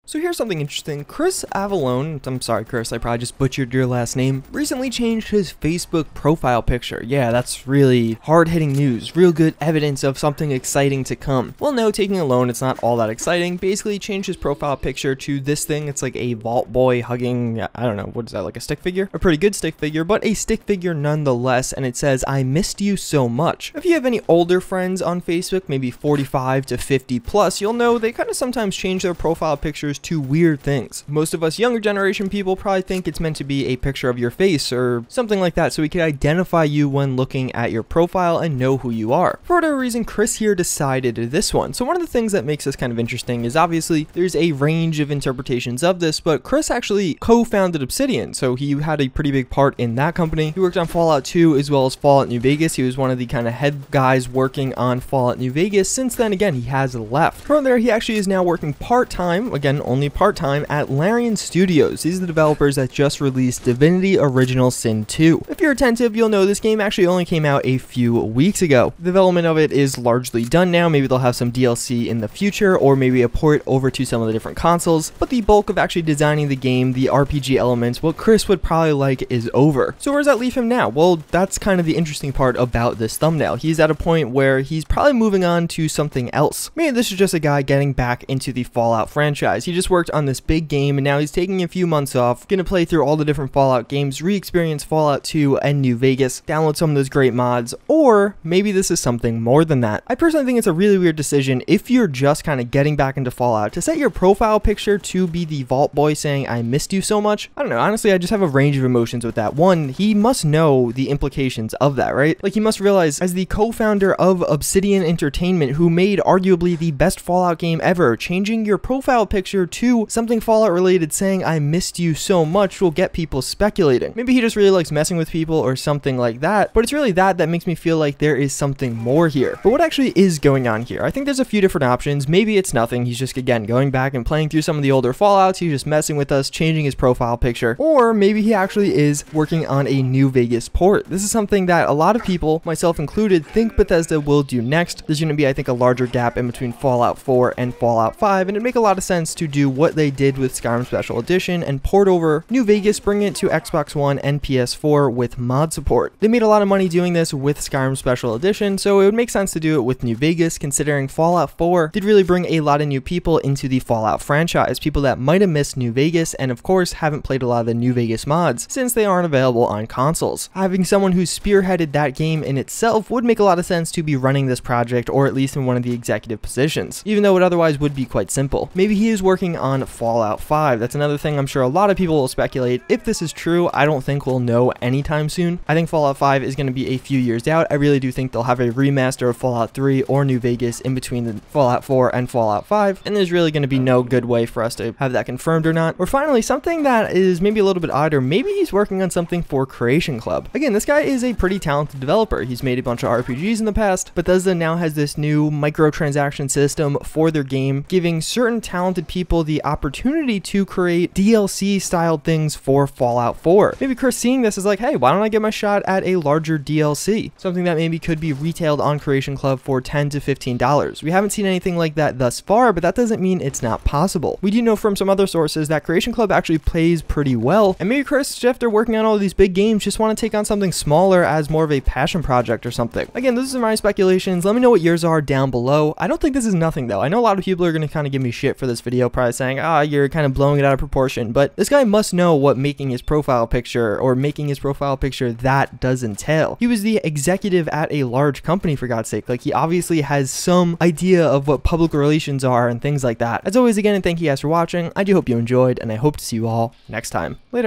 So here's something interesting. Chris Avallone, I'm sorry Chris, I probably just butchered your last name, recently changed his Facebook profile picture. Yeah, that's really hard-hitting news, real good evidence of something exciting to come. Well, no, taking it alone, it's not all that exciting. Basically, he changed his profile picture to this thing. It's like a Vault Boy hugging, I don't know, what is that, like a stick figure? A pretty good stick figure, but a stick figure nonetheless, and it says, "I missed you so much." If you have any older friends on Facebook, maybe 45 to 50 plus, you'll know they kind of sometimes change their profile pictures to weird things. Most of us younger generation people probably think it's meant to be a picture of your face or something like that so we can identify you when looking at your profile and know who you are. For whatever reason, Chris here decided this one. So one of the things that makes this kind of interesting is obviously there's a range of interpretations of this, but Chris actually co-founded Obsidian, so he had a pretty big part in that company. He worked on Fallout 2 as well as Fallout New Vegas. He was one of the kind of head guys working on Fallout New Vegas. Since then, again, he has left. From there, he actually is now working part-time, again, only part-time, at Larian Studios. These are the developers that just released Divinity Original Sin 2. If you're attentive, you'll know this game actually only came out a few weeks ago. The development of it is largely done now. Maybe they'll have some DLC in the future, or maybe a port over to some of the different consoles, but the bulk of actually designing the game, the RPG elements, what Chris would probably like, is over. So where does that leave him now? Well, that's kind of the interesting part about this thumbnail. He's at a point where he's probably moving on to something else. Maybe this is just a guy getting back into the Fallout franchise. He just worked on this big game and now he's taking a few months off, gonna play through all the different Fallout games, re-experience Fallout 2 and New Vegas, download some of those great mods, or maybe this is something more than that. I personally think it's a really weird decision if you're just kind of getting back into Fallout to set your profile picture to be the Vault Boy saying, "I missed you so much." I don't know, honestly, I just have a range of emotions with that. One, he must know the implications of that, right? Like, he must realize, as the co-founder of Obsidian Entertainment, who made arguably the best Fallout game ever, changing your profile picture to something Fallout related saying, "I missed you so much," will get people speculating. Maybe he just really likes messing with people or something like that, but it's really that makes me feel like there is something more here. But what actually is going on here? I think there's a few different options. Maybe it's nothing. He's just, again, going back and playing through some of the older Fallouts. He's just messing with us, changing his profile picture. Or maybe he actually is working on a New Vegas port. This is something that a lot of people, myself included, think Bethesda will do next. There's going to be, I think, a larger gap in between Fallout 4 and Fallout 5, and it'd make a lot of sense to do what they did with Skyrim Special Edition and port over New Vegas, bring it to Xbox One and PS4 with mod support. They made a lot of money doing this with Skyrim Special Edition, so it would make sense to do it with New Vegas, considering Fallout 4 did really bring a lot of new people into the Fallout franchise, people that might have missed New Vegas and of course haven't played a lot of the New Vegas mods since they aren't available on consoles. Having someone who spearheaded that game in itself would make a lot of sense to be running this project, or at least in one of the executive positions, even though it otherwise would be quite simple. Maybe he is working on Fallout 5. That's another thing I'm sure a lot of people will speculate. If this is true, I don't think we'll know anytime soon. I think Fallout 5 is going to be a few years out. I really do think they'll have a remaster of Fallout 3 or New Vegas in between the Fallout 4 and Fallout 5, and there's really going to be no good way for us to have that confirmed or not. Or finally, something that is maybe a little bit odd, or maybe he's working on something for Creation Club. Again, this guy is a pretty talented developer. He's made a bunch of RPGs in the past. Bethesda now has this new microtransaction system for their game, giving certain talented people the opportunity to create DLC styled things for Fallout 4. Maybe Chris seeing this is like, hey, why don't I get my shot at a larger DLC? Something that maybe could be retailed on Creation Club for $10 to $15. We haven't seen anything like that thus far, but that doesn't mean it's not possible. We do know from some other sources that Creation Club actually plays pretty well, and maybe Chris, after working on all these big games, just want to take on something smaller as more of a passion project or something. Again, this is my speculations. Let me know what yours are down below. I don't think this is nothing though. I know a lot of people are going to kind of give me shit for this video, probably saying, you're kind of blowing it out of proportion, but this guy must know what making his profile picture that does entail. He was the executive at a large company, for God's sake. Like, he obviously has some idea of what public relations are and things like that. As always, again, and thank you guys for watching. I do hope you enjoyed, and I hope to see you all next time. Later.